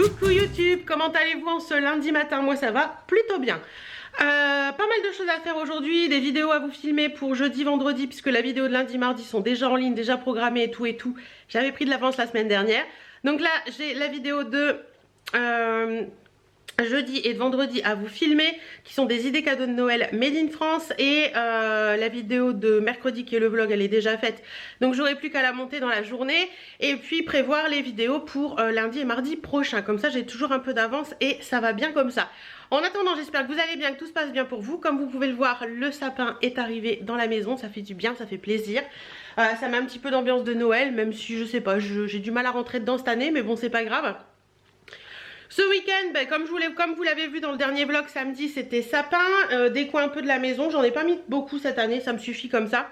Coucou YouTube, comment allez-vous en ce lundi matin? Moi ça va plutôt bien. Pas mal de choses à faire aujourd'hui, des vidéos à vous filmer pour jeudi, vendredi, puisque la vidéo de lundi, mardi sont déjà en ligne, déjà programmées et tout. J'avais pris de l'avance la semaine dernière. Donc là, j'ai la vidéo de jeudi et de vendredi à vous filmer, qui sont des idées cadeaux de Noël made in France, et la vidéo de mercredi qui est le vlog, elle est déjà faite, donc j'aurai plus qu'à la monter dans la journée, et puis prévoir les vidéos pour lundi et mardi prochain. Comme ça j'ai toujours un peu d'avance et ça va bien comme ça. En attendant, j'espère que vous allez bien, que tout se passe bien pour vous. Comme vous pouvez le voir, le sapin est arrivé dans la maison, ça fait du bien, ça fait plaisir. Ça met un petit peu d'ambiance de Noël, même si je sais pas, j'ai du mal à rentrer dedans cette année, mais bon, c'est pas grave. Ce week-end, ben, comme vous l'avez vu dans le dernier vlog samedi, c'était sapin, déco un peu de la maison. J'en ai pas mis beaucoup cette année, ça me suffit comme ça.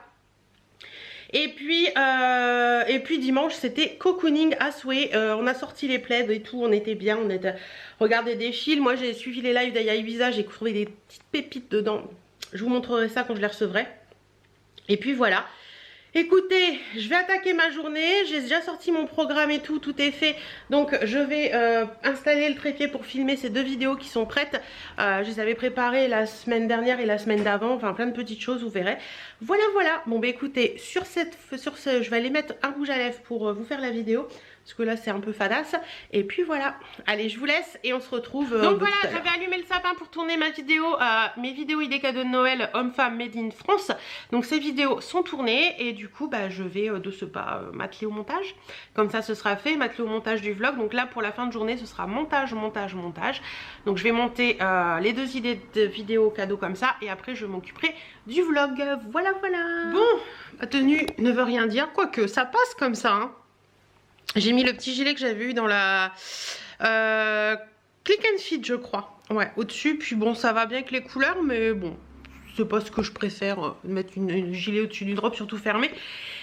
Et puis dimanche, c'était cocooning à souhait. On a sorti les plaids et tout, on était bien, on était regardé des films. Moi, j'ai suivi les lives d'Aya Ibiza, j'ai trouvé des petites pépites dedans. Je vous montrerai ça quand je les recevrai. Et puis voilà. Écoutez, je vais attaquer ma journée, j'ai déjà sorti mon programme et tout est fait. Donc je vais installer le trépied pour filmer ces deux vidéos qui sont prêtes. Je les avais préparées la semaine dernière et la semaine d'avant, enfin plein de petites choses, vous verrez. Voilà. Bon bah écoutez, je vais aller mettre un rouge à lèvres pour vous faire la vidéo. Parce que là c'est un peu fadasse. Et puis voilà, allez je vous laisse et on se retrouve donc voilà, j'avais allumé le sapin pour tourner ma vidéo, mes vidéos idées cadeaux de Noël homme-femme made in France. Donc ces vidéos sont tournées et du coup bah, je vais de ce pas m'atteler au montage. Comme ça ce sera fait, m'atteler au montage du vlog. Donc là pour la fin de journée ce sera montage. Donc je vais monter les deux idées de vidéos cadeaux comme ça. Et après je m'occuperai du vlog. Voilà. Bon, ma tenue ne veut rien dire, quoique ça passe comme ça hein. J'ai mis le petit gilet que j'avais eu dans la Click and Fit je crois. Ouais, au-dessus. Puis bon, ça va bien avec les couleurs, mais bon, c'est pas ce que je préfère, mettre une gilet au-dessus du drop, surtout fermé.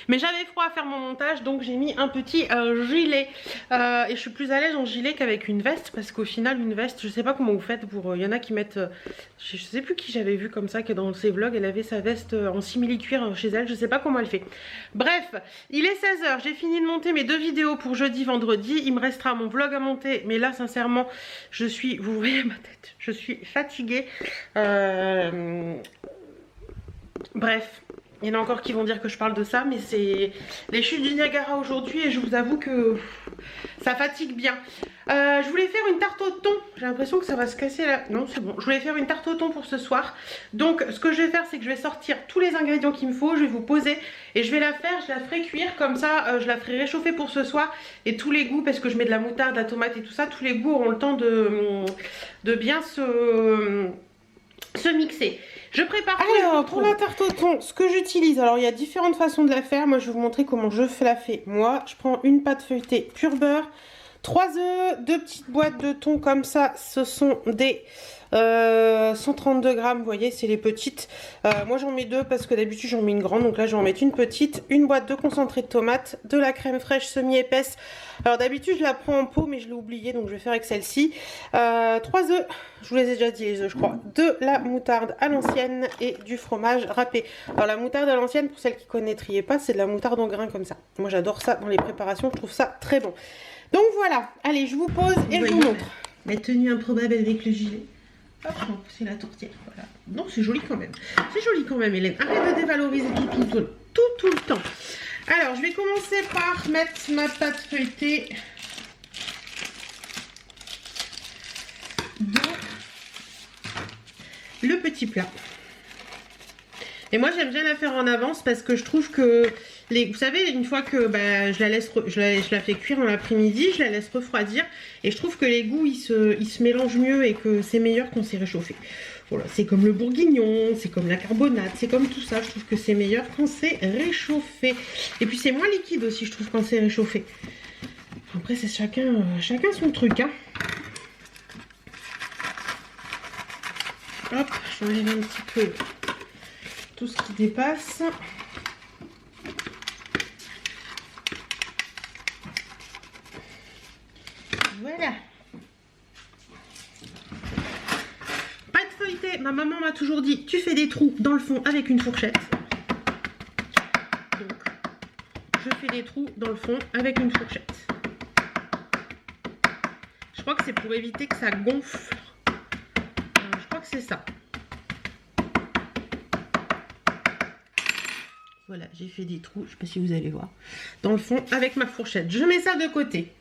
Mais j'avais froid à faire mon montage, donc j'ai mis un petit gilet. Et je suis plus à l'aise en gilet qu'avec une veste, parce qu'au final, une veste, je sais pas comment vous faites pour... Il y en a qui mettent... je sais plus qui j'avais vu comme ça, qui est dans ses vlogs, elle avait sa veste en simili-cuir chez elle, je sais pas comment elle fait. Bref, il est 16 h, j'ai fini de monter mes deux vidéos pour jeudi, vendredi. Il me restera mon vlog à monter, mais là, sincèrement, vous voyez ma tête, je suis fatiguée. Bref. Il y en a encore qui vont dire que je parle de ça, mais c'est les chutes du Niagara aujourd'hui et je vous avoue que ça fatigue bien. Je voulais faire une tarte au thon. J'ai l'impression que ça va se casser là. Non, c'est bon. Je voulais faire une tarte au thon pour ce soir. Donc, ce que je vais faire, c'est que je vais sortir tous les ingrédients qu'il me faut. Je vais vous poser et je vais la faire. Je la ferai cuire comme ça. Je la ferai réchauffer pour ce soir. Et tous les goûts, parce que je mets de la moutarde, de la tomate et tout ça, tous les goûts auront le temps de bien se mixer. Je prépare. Alors pour la tarte au thon, ce que j'utilise, alors il y a différentes façons de la faire. Moi je vais vous montrer comment je la fais. Moi je prends une pâte feuilletée pur beurre, 3 œufs, 2 petites boîtes de thon comme ça. Ce sont des 132 grammes, vous voyez, c'est les petites. Moi j'en mets 2 parce que d'habitude j'en mets une grande, donc là je vais en mettre une petite. Une boîte de concentré de tomate, de la crème fraîche semi-épaisse. Alors d'habitude je la prends en pot, mais je l'ai oublié, donc je vais faire avec celle-ci. 3 œufs, je vous les ai déjà dit les œufs je crois. De la moutarde à l'ancienne et du fromage râpé. Alors la moutarde à l'ancienne, pour celles qui ne connaîtraient pas, c'est de la moutarde en grains comme ça. Moi j'adore ça dans les préparations, je trouve ça très bon. Donc voilà, allez je vous pose et je vous montre. La tenue improbable avec le gilet. Hop, c'est la tourtière, voilà. Non, c'est joli quand même. C'est joli quand même, Hélène. Arrête de dévaloriser tout le temps. Alors, je vais commencer par mettre ma pâte feuilletée dans le petit plat. Et moi, j'aime bien la faire en avance parce que je trouve que... vous savez, une fois que bah, je la fais cuire dans l'après-midi, je la laisse refroidir. Et je trouve que les goûts, ils se mélangent mieux et que c'est meilleur quand c'est réchauffé. Voilà, c'est comme le bourguignon, c'est comme la carbonate, c'est comme tout ça. Je trouve que c'est meilleur quand c'est réchauffé. Et puis c'est moins liquide aussi, je trouve, quand c'est réchauffé. Après, c'est chacun son truc, hein. Hop, j'enlève un petit peu tout ce qui dépasse. Voilà. Pâte feuilletée, ma maman m'a toujours dit, tu fais des trous dans le fond avec une fourchette. Donc, je fais des trous dans le fond avec une fourchette. Je crois que c'est pour éviter que ça gonfle. Je crois que c'est ça. Voilà, j'ai fait des trous, je ne sais pas si vous allez voir, dans le fond avec ma fourchette. Je mets ça de côté.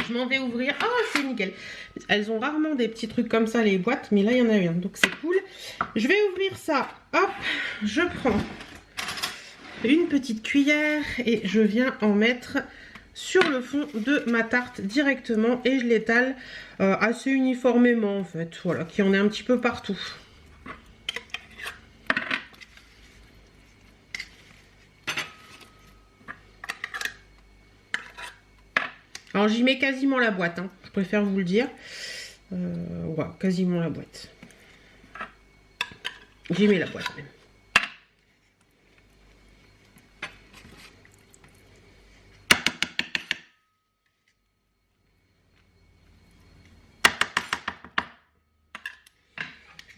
Je m'en vais ouvrir. Ah, c'est nickel. Elles ont rarement des petits trucs comme ça, les boîtes, mais là, il y en a une, donc c'est cool. Je vais ouvrir ça. Hop, je prends une petite cuillère et je viens en mettre sur le fond de ma tarte directement et je l'étale assez uniformément en fait. Voilà, qu'il y en ait un petit peu partout. Alors j'y mets quasiment la boîte, hein. Je préfère vous le dire. Ouais, quasiment la boîte. J'y mets la boîte même.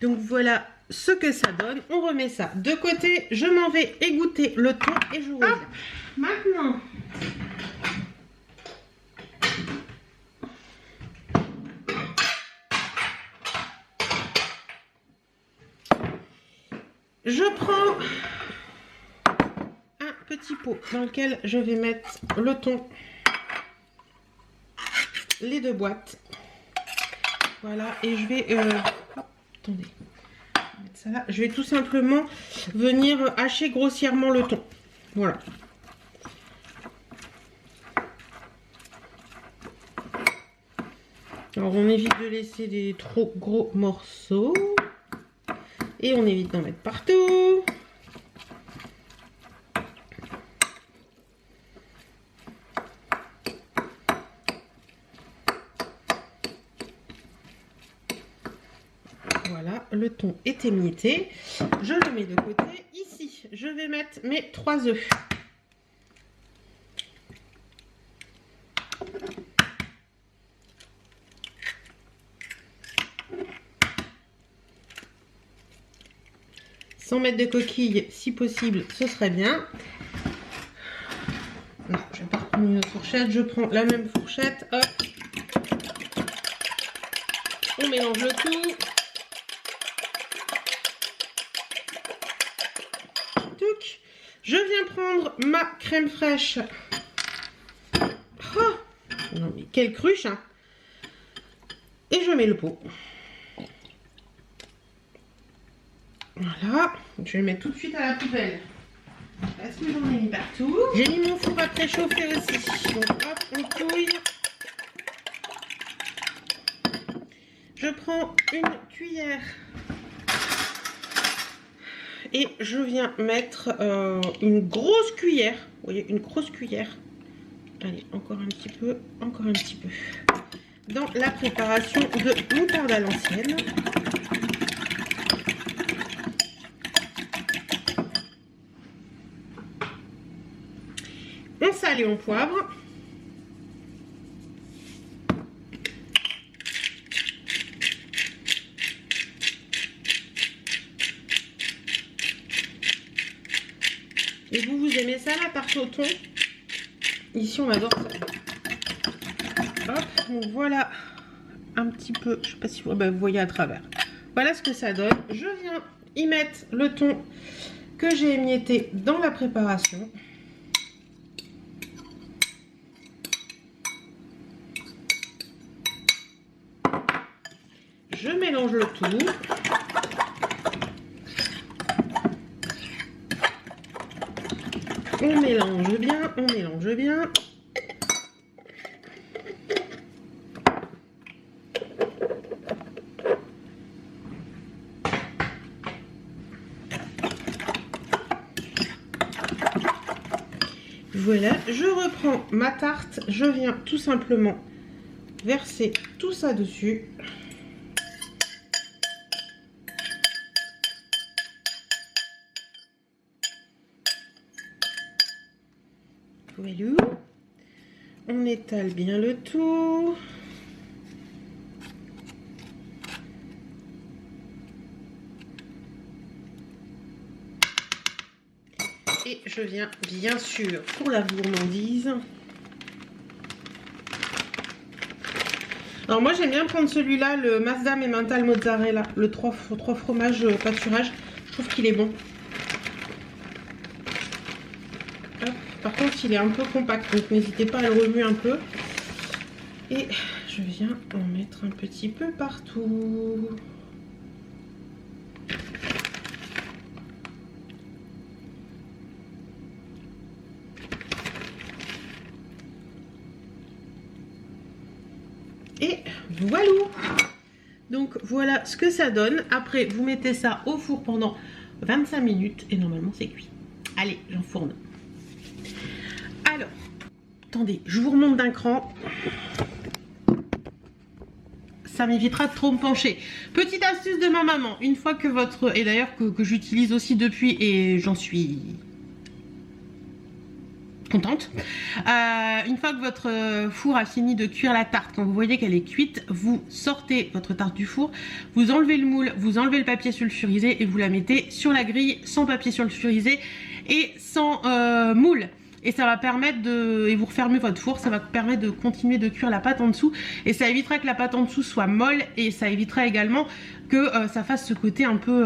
Donc voilà ce que ça donne. On remet ça de côté. Je m'en vais égoutter le thon et je vous reviens. Maintenant, je prends un petit pot dans lequel je vais mettre le thon, les 2 boîtes. Voilà, et je vais... attendez, mettre ça là. Je vais tout simplement venir hacher grossièrement le thon. Voilà. Alors on évite de laisser des trop gros morceaux. Et on évite d'en mettre partout. Voilà, le thon est émietté. Je le mets de côté. Ici, je vais mettre mes 3 œufs. Sans mettre de coquilles, si possible, ce serait bien. Non, je vais pas reprendre une autre fourchette. Je prends la même fourchette. Hop. On mélange le tout. Touc. Je viens prendre ma crème fraîche. Oh, non mais quelle cruche, hein. Et je mets le pot. Voilà, je vais le mettre tout de suite à la poubelle. Parce que j'en ai mis partout. J'ai mis mon four à préchauffer aussi. Donc hop, on touille. Je prends une cuillère. Et je viens mettre une grosse cuillère. Vous voyez, une grosse cuillère. Allez, encore un petit peu, encore un petit peu. Dans la préparation de moutarde à l'ancienne. On sale et on poivre. Et vous aimez ça, la tarte au thon? Ici, on adore ça. Hop, donc voilà un petit peu, je sais pas si vous, vous voyez à travers. Voilà ce que ça donne. Je viens y mettre le thon que j'ai émietté dans la préparation. Je mélange le tout. On mélange bien, on mélange bien. Voilà, je reprends ma tarte, je viens tout simplement verser tout ça dessus. Voilà. On étale bien le tout. Et je viens bien sûr pour la gourmandise Alors moi j'aime bien prendre celui-là, le Mazda Emmental Mozzarella, le 3 fromages pâturage. Je trouve qu'il est bon. Hop. Par contre il est un peu compact, donc n'hésitez pas à le remuer un peu. Et je viens en mettre un petit peu partout. Et voilà. Donc voilà ce que ça donne. Après vous mettez ça au four pendant 25 minutes et normalement c'est cuit. Allez, j'enfourne. Alors, attendez, je vous remonte d'un cran. Ça m'évitera de trop me pencher. Petite astuce de ma maman, une fois que votre... Et d'ailleurs que j'utilise aussi depuis et j'en suis contente. Une fois que votre four a fini de cuire la tarte, quand vous voyez qu'elle est cuite, vous sortez votre tarte du four, vous enlevez le moule, vous enlevez le papier sulfurisé et vous la mettez sur la grille sans papier sulfurisé et sans moule. Et ça va permettre de... Et vous refermez votre four, ça va permettre de continuer de cuire la pâte en dessous. Et ça évitera que la pâte en dessous soit molle. Et ça évitera également que ça fasse ce côté un peu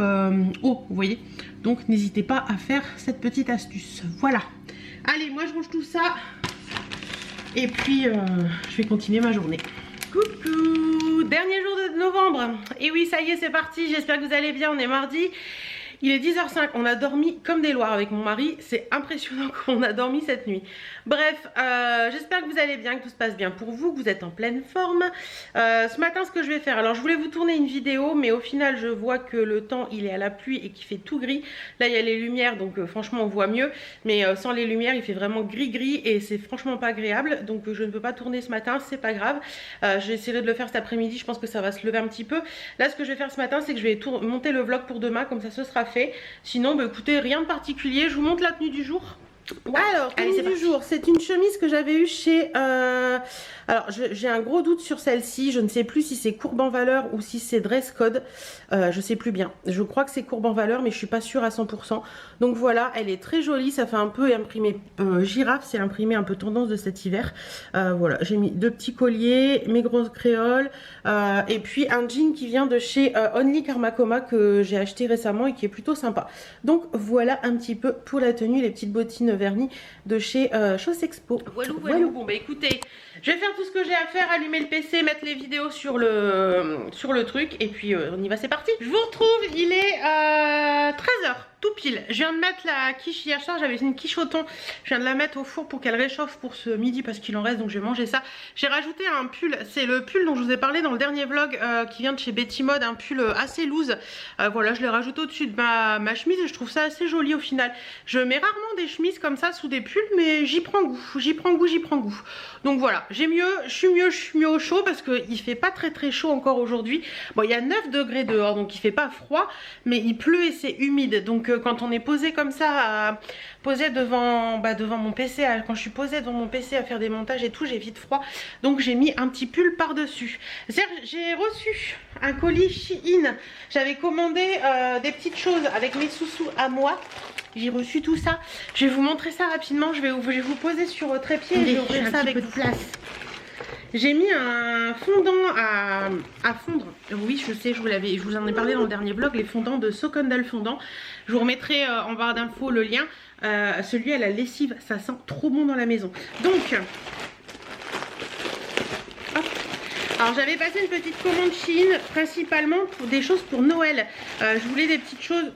haut, vous voyez. Donc n'hésitez pas à faire cette petite astuce. Voilà. Allez, moi je range tout ça. Et puis je vais continuer ma journée. Coucou! Dernier jour de novembre. Et oui, ça y est, c'est parti. J'espère que vous allez bien. On est mardi. Il est 10h05, on a dormi comme des loirs avec mon mari, c'est impressionnant qu'on a dormi cette nuit. Bref, j'espère que vous allez bien, que tout se passe bien pour vous, que vous êtes en pleine forme. Ce matin, ce que je vais faire, alors je voulais vous tourner une vidéo, mais au final je vois que le temps il est à la pluie et qu'il fait tout gris. Là il y a les lumières, donc franchement on voit mieux, mais sans les lumières il fait vraiment gris et c'est franchement pas agréable. Donc je ne peux pas tourner ce matin, c'est pas grave. J'essaierai de le faire cet après-midi, je pense que ça va se lever un petit peu. Là ce que je vais faire ce matin, c'est que je vais monter le vlog pour demain, comme ça ce sera fait. Sinon bah écoutez, rien de particulier. Je vous montre la tenue du jour. Alors, tenue du jour, c'est une chemise que j'avais eue chez... Alors, j'ai un gros doute sur celle-ci. Je ne sais plus si c'est Courbe en Valeur ou si c'est Dress Code. Je sais plus bien. Je crois que c'est Courbe en Valeur, mais je suis pas sûre à 100%. Donc voilà, elle est très jolie. Ça fait un peu imprimé girafe. C'est imprimé un peu tendance de cet hiver. Voilà, j'ai mis deux petits colliers, mes grosses créoles. Et puis un jean qui vient de chez Only Karmakoma que j'ai acheté récemment et qui est plutôt sympa. Donc voilà un petit peu pour la tenue, les petites bottines vernis de chez Chose Expo. Voilà. Bon bah écoutez, je vais faire tout ce que j'ai à faire, allumer le PC, mettre les vidéos sur le truc et puis on y va, c'est parti. Je vous retrouve, il est 13h. Tout pile, je viens de mettre la quiche hier soir, j'avais une quiche au thon, je viens de la mettre au four pour qu'elle réchauffe pour ce midi parce qu'il en reste, donc je vais manger ça. J'ai rajouté un pull, c'est le pull dont je vous ai parlé dans le dernier vlog qui vient de chez Betty Mode, un pull assez loose. Voilà, je l'ai rajouté au-dessus de ma chemise et je trouve ça assez joli au final. Je mets rarement des chemises comme ça sous des pulls, mais j'y prends goût, Donc voilà, j'ai mieux, je suis mieux au chaud parce qu'il fait pas très chaud encore aujourd'hui. Bon, il y a 9 degrés dehors, donc il fait pas froid, mais il pleut et c'est humide, donc quand on est posé comme ça, posé devant mon PC, quand je suis posée devant mon PC à faire des montages et tout, j'ai vite froid, donc j'ai mis un petit pull par dessus. J'ai reçu un colis Shein, j'avais commandé des petites choses avec mes sous-sous à moi. J'ai reçu tout ça, je vais vous montrer ça rapidement, je vais vous poser sur votre trépied et je vais ouvrir ça avec place. J'ai mis un fondant à fondre. Oui, je sais, je vous en ai parlé dans le dernier vlog, les fondants de Sokondal Fondant. Je vous remettrai en barre d'infos le lien. Celui à la lessive, ça sent trop bon dans la maison. Donc, hop. Alors j'avais passé une petite commande Shein, principalement pour des choses pour Noël. Je voulais des petites choses...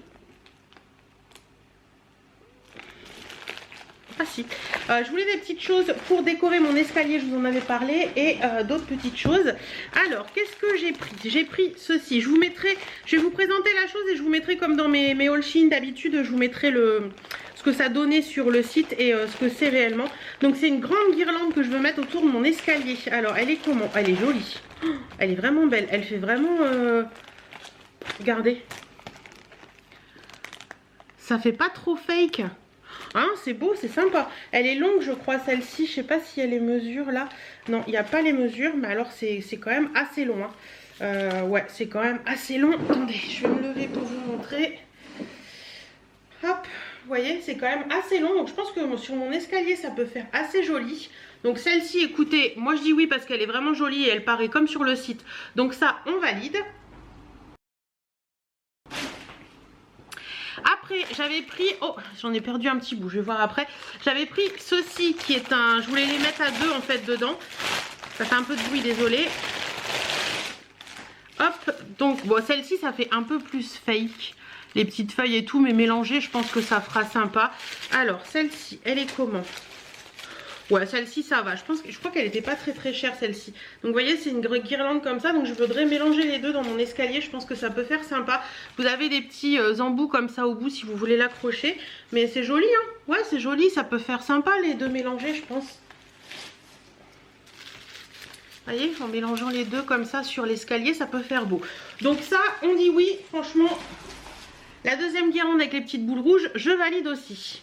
Ah si, je voulais des petites choses pour décorer mon escalier, je vous en avais parlé, et d'autres petites choses. Alors, qu'est-ce que j'ai pris? J'ai pris ceci, je vais vous présenter la chose et je vous mettrai comme dans mes haul Shein d'habitude, je vous mettrai ce que ça donnait sur le site et ce que c'est réellement. Donc c'est une grande guirlande que je veux mettre autour de mon escalier. Alors, elle est comment? Elle est jolie, elle est vraiment belle, elle fait vraiment... Regardez. Ça fait pas trop fake. Hein, c'est beau, c'est sympa. Elle est longue, je crois, celle-ci. Je sais pas si elle est mesure là. Non, il n'y a pas les mesures, mais alors c'est quand même assez long. Hein. Ouais, c'est quand même assez long. Attendez, je vais me lever pour vous montrer. Hop, voyez, c'est quand même assez long. Donc je pense que sur mon escalier, ça peut faire assez joli. Donc celle-ci, écoutez, moi je dis oui parce qu'elle est vraiment jolie et elle paraît comme sur le site. Donc ça, on valide. Après, j'avais pris... Oh, j'en ai perdu un petit bout, je vais voir après. J'avais pris ceci qui est un... Je voulais les mettre à deux en fait dedans. Ça fait un peu de bruit, désolé. Hop, donc bon, celle-ci, ça fait un peu plus fake. Les petites feuilles et tout, mais mélangées, je pense que ça fera sympa. Alors, celle-ci, elle est comment? Ouais, celle-ci, ça va. Je crois qu'elle n'était pas très chère, celle-ci. Donc, vous voyez, c'est une guirlande comme ça. Donc, je voudrais mélanger les deux dans mon escalier. Je pense que ça peut faire sympa. Vous avez des petits embouts comme ça au bout si vous voulez l'accrocher. Mais c'est joli, hein. Ouais, c'est joli. Ça peut faire sympa, les deux mélangés, je pense. Vous voyez, en mélangeant les deux comme ça sur l'escalier, ça peut faire beau. Donc, ça, on dit oui, franchement. La deuxième guirlande avec les petites boules rouges, je valide aussi.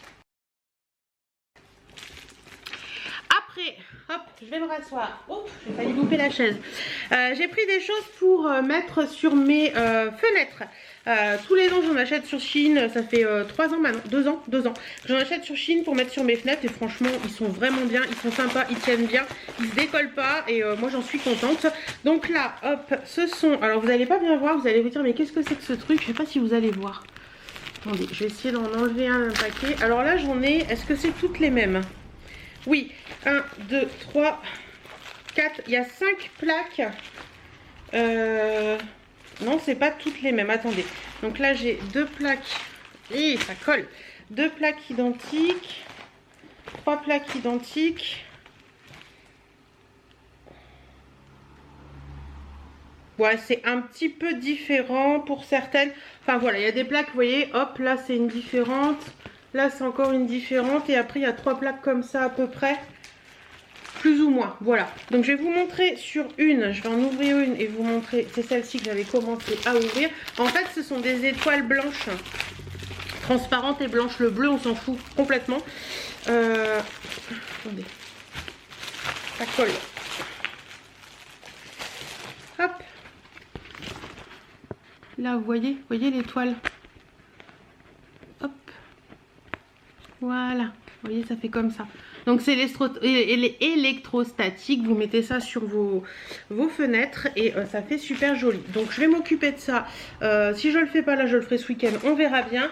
Après, hop, je vais me rasseoir. Oh, j'ai failli louper la chaise. J'ai pris des choses pour mettre sur mes fenêtres. Tous les ans, j'en achète sur Shein. Ça fait 3 ans maintenant, 2 ans. J'en achète sur Shein pour mettre sur mes fenêtres. Et franchement, ils sont vraiment bien. Ils sont sympas, ils tiennent bien. Ils se décollent pas. Et moi, j'en suis contente. Donc là, hop, ce sont... Alors, vous n'allez pas bien voir. Vous allez vous dire, mais qu'est-ce que c'est que ce truc? Je sais pas si vous allez voir. Attendez, je vais essayer d'en enlever un paquet. Alors là, j'en ai... Est-ce que c'est toutes les mêmes? Oui, 1, 2, 3, 4, il y a 5 plaques. Non, c'est pas toutes les mêmes, attendez. Donc là, j'ai 2 plaques, et ça colle. 2 plaques identiques, 3 plaques identiques. Ouais, c'est un petit peu différent pour certaines. Enfin voilà, il y a des plaques, vous voyez, hop, là c'est une différente. Là, c'est encore une différente. Et après, il y a 3 plaques comme ça à peu près. Plus ou moins. Voilà. Donc, je vais vous montrer sur une. Je vais en ouvrir une et vous montrer. C'est celle-ci que j'avais commencé à ouvrir. En fait, ce sont des étoiles blanches. Transparentes et blanches. Le bleu, on s'en fout complètement. Attendez. Ça colle. Hop. Là, vous voyez l'étoile. Hop. Voilà, vous voyez, ça fait comme ça. Donc c'est électrostatique, vous mettez ça sur vos fenêtres et ça fait super joli. Donc je vais m'occuper de ça. Si je le fais pas là, je le ferai ce week-end, on verra bien.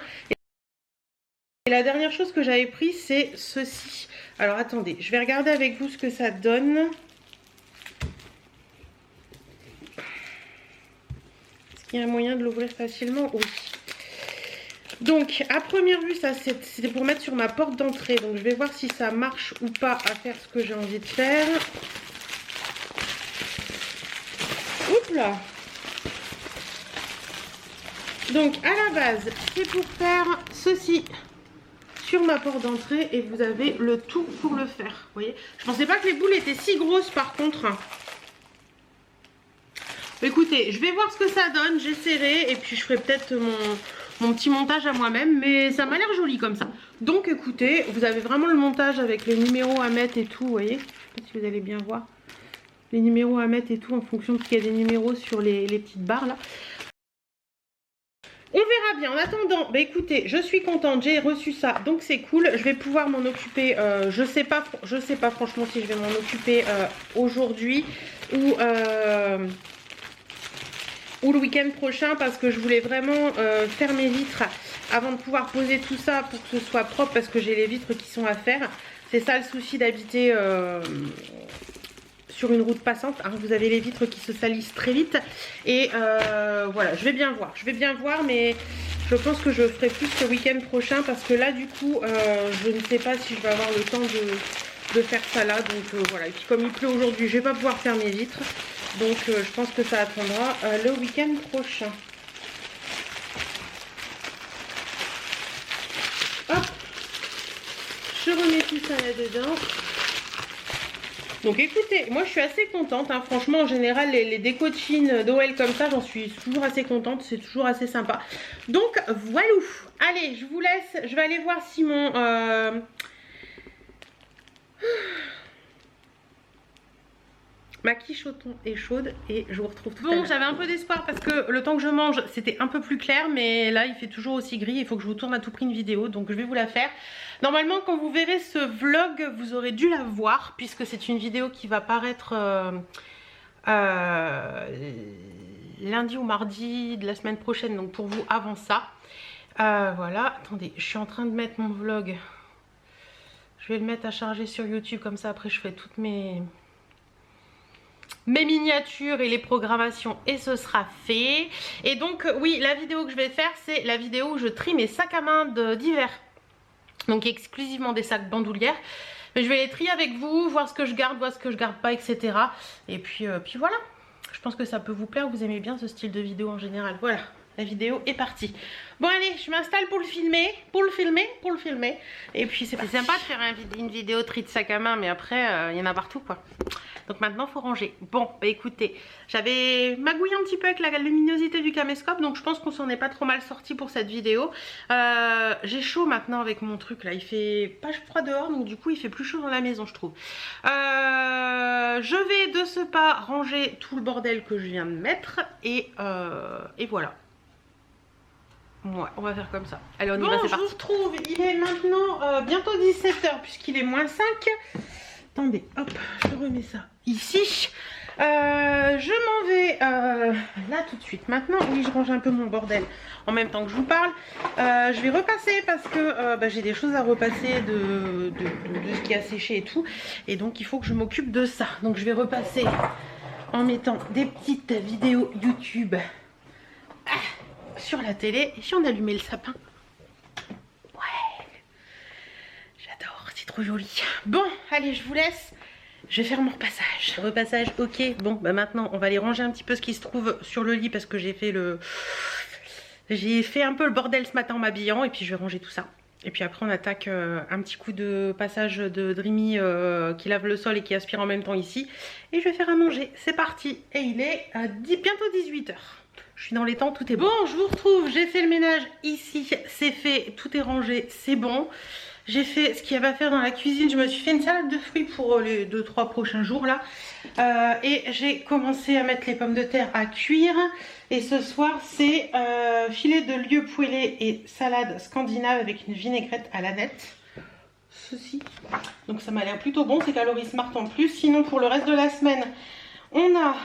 Et la dernière chose que j'avais pris, c'est ceci. Alors attendez, je vais regarder avec vous ce que ça donne. Est-ce qu'il y a un moyen de l'ouvrir facilement? Oui. Donc à première vue, ça c'était pour mettre sur ma porte d'entrée. Donc je vais voir si ça marche ou pas à faire ce que j'ai envie de faire. Oups là. Donc à la base, c'est pour faire ceci sur ma porte d'entrée et vous avez le tout pour le faire. Vous voyez, je pensais pas que les boules étaient si grosses par contre. Écoutez, je vais voir ce que ça donne, j'essaierai et puis je ferai peut-être mon petit montage à moi-même, mais ça m'a l'air joli comme ça. Donc écoutez, vous avez vraiment le montage avec les numéros à mettre et tout, vous voyez. Je sais pas si vous allez bien voir. Les numéros à mettre et tout en fonction de qu'il y a des numéros sur les petites barres là. On verra bien. En attendant, bah écoutez, je suis contente, j'ai reçu ça, donc c'est cool. Je vais pouvoir m'en occuper, je sais pas franchement si je vais m'en occuper aujourd'hui ou le week-end prochain parce que je voulais vraiment faire mes vitres avant de pouvoir poser tout ça pour que ce soit propre parce que j'ai les vitres qui sont à faire. C'est ça le souci d'habiter sur une route passante, hein. Vous avez les vitres qui se salissent très vite et voilà, je vais bien voir mais je pense que je ferai plus ce week-end prochain parce que là du coup je ne sais pas si je vais avoir le temps de faire ça là, donc voilà. Et puis comme il pleut aujourd'hui, je vais pas pouvoir faire mes vitres. Donc je pense que ça attendra le week-end prochain. Hop, je remets tout ça là-dedans. Donc écoutez, moi je suis assez contente, hein. Franchement en général les décos de Chine Noël comme ça, j'en suis toujours assez contente, c'est toujours assez sympa. Donc voilà, allez je vous laisse, je vais aller voir si Ma quiche au thon est chaude et je vous retrouve tout à l'heure. Bon, j'avais un peu d'espoir parce que le temps que je mange, c'était un peu plus clair, mais là, il fait toujours aussi gris. Il faut que je vous tourne à tout prix une vidéo, donc je vais vous la faire. Normalement, quand vous verrez ce vlog, vous aurez dû la voir, puisque c'est une vidéo qui va paraître lundi ou mardi de la semaine prochaine, donc pour vous avant ça. Voilà, attendez, je suis en train de mettre mon vlog. Je vais le mettre à charger sur YouTube, comme ça après je fais toutes mes miniatures et les programmations et ce sera fait. Et donc oui, la vidéo que je vais faire, c'est la vidéo où je trie mes sacs à main d'hiver. Donc exclusivement des sacs bandoulières. Mais je vais les trier avec vous, voir ce que je garde, voir ce que je garde pas, etc. Et puis voilà. Je pense que ça peut vous plaire, vous aimez bien ce style de vidéo en général. Voilà, la vidéo est partie. Bon allez, je m'installe pour le filmer, Et puis c'est sympa de faire une vidéo tri de sac à main, mais après il y en a partout quoi. Donc maintenant il faut ranger. Bon bah écoutez, j'avais magouillé un petit peu avec la luminosité du caméscope, donc je pense qu'on s'en est pas trop mal sorti pour cette vidéo. J'ai chaud maintenant avec mon truc là, il fait pas froid dehors, donc du coup il fait plus chaud dans la maison je trouve. Je vais de ce pas ranger tout le bordel que je viens de mettre et voilà. Ouais, on va faire comme ça. Allez, on y va, c'est parti. Je vous retrouve, il est maintenant bientôt 17 h puisqu'il est moins 5. Attendez, hop, je remets ça ici. Je m'en vais là tout de suite. Maintenant, oui, je range un peu mon bordel en même temps que je vous parle. Je vais repasser parce que j'ai des choses à repasser de ce qui a séché et tout. Et donc, il faut que je m'occupe de ça. Donc, je vais repasser en mettant des petites vidéos YouTube sur la télé. Et si on allumait le sapin? Ouais, j'adore, c'est trop joli. Bon, allez, je vous laisse. Je vais faire mon repassage. Repassage, ok. Bon, bah maintenant, on va aller ranger un petit peu ce qui se trouve sur le lit parce que j'ai fait un peu le bordel ce matin en m'habillant et puis je vais ranger tout ça. Et puis après, on attaque un petit coup de passage de Dreamy qui lave le sol et qui aspire en même temps ici. Et je vais faire à manger. C'est parti. Et il est bientôt 18 h. Je suis dans les temps, tout est bon. Bon, je vous retrouve. J'ai fait le ménage ici. C'est fait. Tout est rangé. C'est bon. J'ai fait ce qu'il y avait à faire dans la cuisine. Je me suis fait une salade de fruits pour les 2-3 prochains jours là. Et j'ai commencé à mettre les pommes de terre à cuire. Et ce soir, c'est filet de lieu poêlé et salade scandinave avec une vinaigrette à l'aneth. Ceci. Donc ça m'a l'air plutôt bon. C'est calories smart en plus. Sinon, pour le reste de la semaine, on a,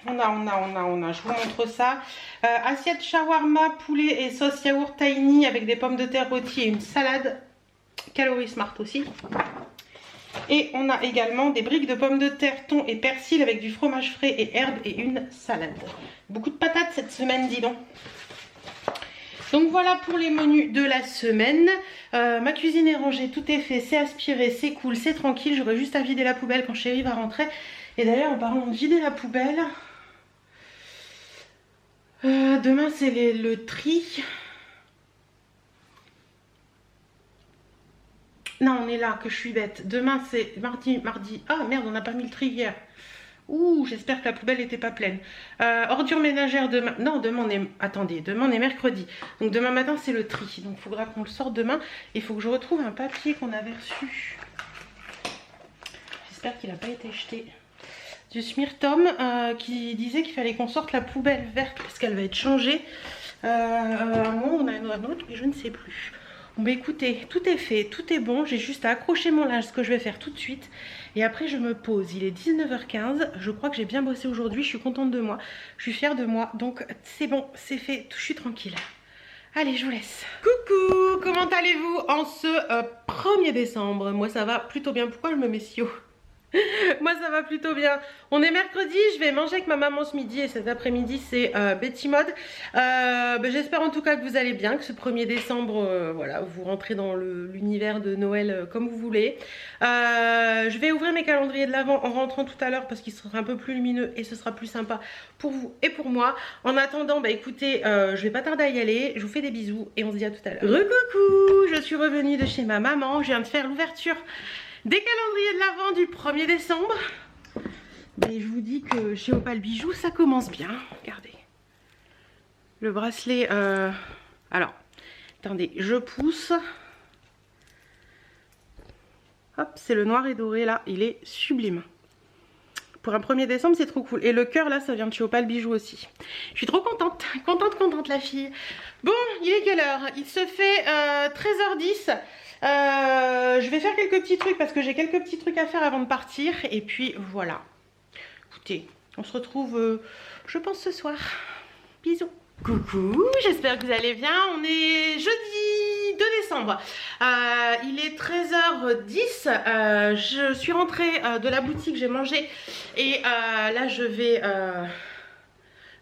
je vous montre ça. Assiette shawarma, poulet et sauce yaourt tahini avec des pommes de terre rôties et une salade. Calories smart aussi. Et on a également des briques de pommes de terre, thon et persil avec du fromage frais et herbes et une salade. Beaucoup de patates cette semaine, dis donc. Donc voilà pour les menus de la semaine. Ma cuisine est rangée, tout est fait, c'est aspiré, c'est cool, c'est tranquille. J'aurai juste à vider la poubelle quand chérie va rentrer. Et d'ailleurs, en parlant de vider la poubelle, demain c'est le tri. Non, on est là, que je suis bête. Demain, c'est mardi. Ah, merde, on n'a pas mis le tri hier. Ouh, j'espère que la poubelle n'était pas pleine. Ordures ménagères demain. Non, demain on est... Attendez, demain on est mercredi. Donc demain matin, c'est le tri. Donc il faudra qu'on le sorte demain. Il faut que je retrouve un papier qu'on avait reçu. J'espère qu'il n'a pas été jeté. Du Smirtom qui disait qu'il fallait qu'on sorte la poubelle verte parce qu'elle va être changée. Moi, on a un autre, mais je ne sais plus. Bon bah écoutez, tout est fait, tout est bon, j'ai juste à accrocher mon linge, ce que je vais faire tout de suite. Et après je me pose, il est 19 h 15, je crois que j'ai bien bossé aujourd'hui, je suis contente de moi, je suis fière de moi, donc c'est bon, c'est fait, je suis tranquille. Allez, je vous laisse. Coucou, comment allez-vous en ce 1er décembre? Moi ça va plutôt bien, pourquoi je me mets si haut? Moi ça va plutôt bien. On est mercredi, je vais manger avec ma maman ce midi et cet après-midi c'est Betty Mode. J'espère en tout cas que vous allez bien, que ce 1er décembre, voilà, vous rentrez dans l'univers de Noël comme vous voulez. Je vais ouvrir mes calendriers de l'Avent en rentrant tout à l'heure parce qu'il sera un peu plus lumineux et ce sera plus sympa pour vous et pour moi. En attendant, bah écoutez, je vais pas tarder à y aller. Je vous fais des bisous et on se dit à tout à l'heure. Recoucou, je suis revenue de chez ma maman, je viens de faire l'ouverture des calendriers de l'Avent du 1er décembre. Mais je vous dis que chez Opal Bijoux, ça commence bien. Regardez. Le bracelet... Alors, attendez, je pousse. Hop, c'est le noir et doré là. Il est sublime. Pour un 1er décembre, c'est trop cool. Et le cœur, là, ça vient de chez Opal Bijoux aussi. Je suis trop contente. Contente, la fille. Bon, il est quelle heure? Il se fait 13h10. Je vais faire quelques petits trucs parce que j'ai quelques petits trucs à faire avant de partir. Et puis, voilà. Écoutez, on se retrouve, je pense, ce soir. Bisous. Coucou, j'espère que vous allez bien. On est jeudi 2 décembre. Il est 13h10. Je suis rentrée de la boutique, j'ai mangé. Et là, je vais...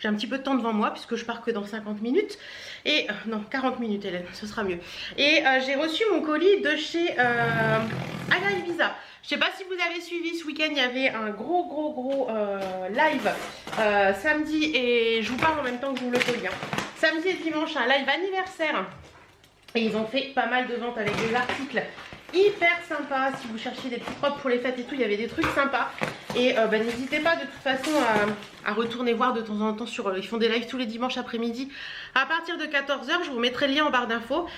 j'ai un petit peu de temps devant moi puisque je pars que dans 50 minutes. Et non, 40 minutes, Hélène, ce sera mieux. Et j'ai reçu mon colis de chez Aya Ibiza. Je sais pas si vous avez suivi ce week-end, il y avait un gros live samedi, et je vous parle en même temps que je vous le colis. Samedi et dimanche, un live anniversaire. Et ils ont fait pas mal de ventes avec des articles hyper sympas. Si vous cherchiez des petites robes pour les fêtes et tout, il y avait des trucs sympas. Et n'hésitez pas de toute façon à retourner voir de temps en temps sur... ils font des lives tous les dimanches après-midi à partir de 14 h. Je vous mettrai le lien en barre d'infos.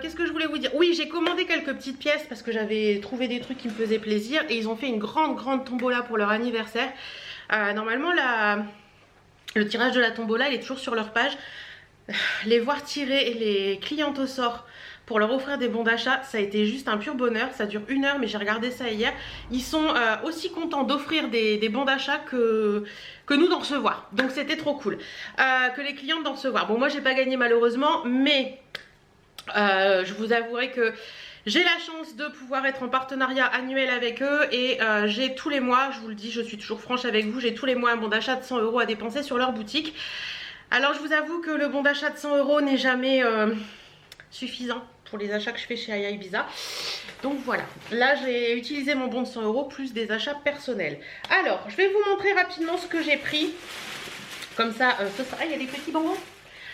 Qu'est-ce que je voulais vous dire? Oui, j'ai commandé quelques petites pièces parce que j'avais trouvé des trucs qui me faisaient plaisir. Et ils ont fait une grande tombola pour leur anniversaire. Normalement, le tirage de la tombola, il est toujours sur leur page. Les voir tirer les clientes au sort pour leur offrir des bons d'achat, ça a été juste un pur bonheur. Ça dure 1 heure, mais j'ai regardé ça hier. Ils sont aussi contents d'offrir des bons d'achat que nous d'en recevoir. Donc c'était trop cool. Que les clientes d'en recevoir. Bon, moi j'ai pas gagné malheureusement, mais je vous avouerai que j'ai la chance de pouvoir être en partenariat annuel avec eux. Et j'ai tous les mois, je vous le dis, je suis toujours franche avec vous, j'ai tous les mois un bon d'achat de 100 € à dépenser sur leur boutique. Alors je vous avoue que le bon d'achat de 100 € n'est jamais suffisant pour les achats que je fais chez Aya Ibiza. Donc voilà, là j'ai utilisé mon bon de 100 € plus des achats personnels. Alors je vais vous montrer rapidement ce que j'ai pris. Comme ça, il y a des petits bonbons.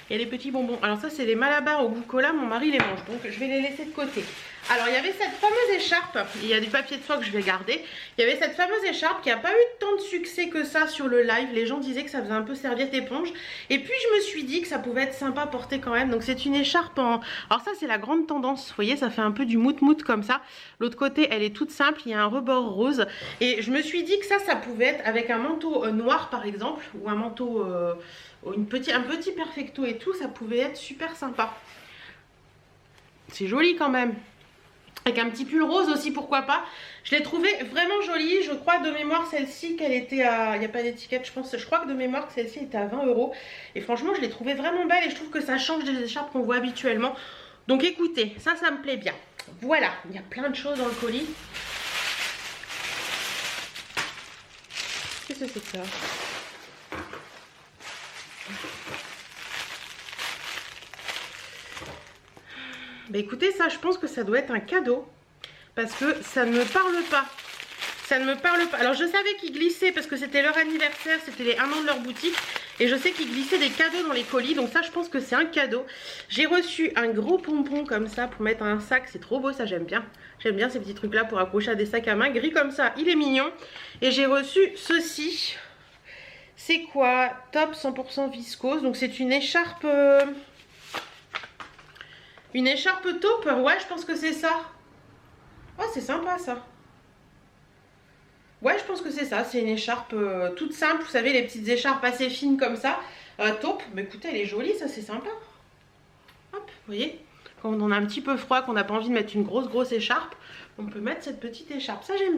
Il y a des petits bonbons. Alors ça c'est les Malabar au goût cola, mon mari les mange. Donc je vais les laisser de côté. Alors il y avait cette fameuse écharpe, il y a du papier de soie que je vais garder. Il y avait cette fameuse écharpe qui n'a pas eu tant de succès que ça sur le live. Les gens disaient que ça faisait un peu serviette éponge. Et puis je me suis dit que ça pouvait être sympa à porter quand même. Donc c'est une écharpe en... Alors ça c'est la grande tendance, vous voyez, ça fait un peu du mout comme ça. L'autre côté elle est toute simple, il y a un rebord rose. Et je me suis dit que ça pouvait être avec un manteau noir par exemple. Ou un manteau... un petit perfecto et tout, ça pouvait être super sympa. C'est joli quand même. Avec un petit pull rose aussi, pourquoi pas. Je l'ai trouvée vraiment jolie. Je crois de mémoire celle-ci qu'elle était à... Il n'y a pas d'étiquette, je crois que de mémoire que celle-ci était à 20 €. Et franchement, je l'ai trouvée vraiment belle et je trouve que ça change des écharpes qu'on voit habituellement. Donc écoutez, ça me plaît bien. Voilà, il y a plein de choses dans le colis. Qu'est-ce que c'est que ça ? Bah écoutez, ça je pense que ça doit être un cadeau parce que ça ne me parle pas. Ça ne me parle pas. Alors je savais qu'ils glissaient parce que c'était leur anniversaire, c'était les 1 an de leur boutique. Et je sais qu'ils glissaient des cadeaux dans les colis. Donc ça je pense que c'est un cadeau. J'ai reçu un gros pompon comme ça pour mettre dans un sac. C'est trop beau, ça j'aime bien. J'aime bien ces petits trucs là pour accrocher à des sacs à main. Gris comme ça, il est mignon. Et j'ai reçu ceci. C'est quoi? Top 100% viscose. Donc c'est une écharpe... Une écharpe taupe, ouais je pense que c'est ça. Oh c'est sympa ça. Ouais je pense que c'est ça, c'est une écharpe toute simple, vous savez les petites écharpes assez fines comme ça. Taupe, mais écoutez elle est jolie, ça c'est sympa. Hop, vous voyez, quand on a un petit peu froid, qu'on n'a pas envie de mettre une grosse écharpe, on peut mettre cette petite écharpe, ça j'aime